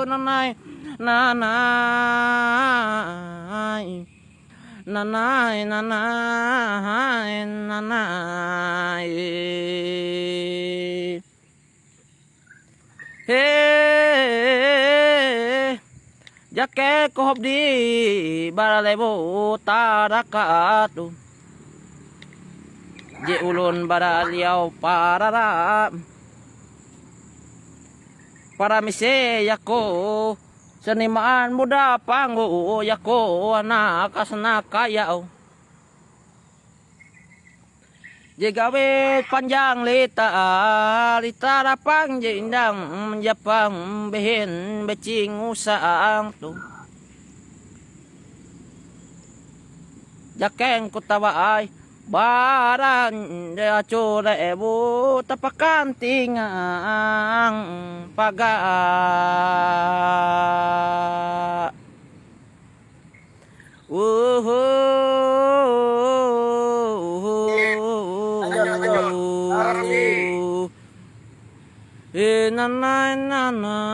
nanay, nanay, nanay, nanay, nanay. Hey, jake ko hobdi baralebo tarakatu. Je ulun baraliau para mise yako senimaan muda panggo yako anak asna kaya. Je gawe panjang lita rapang je indang japang behen becing usang tu jakeng kutawa ay baran dia cure ebu tapakan tingang paga nanay nanay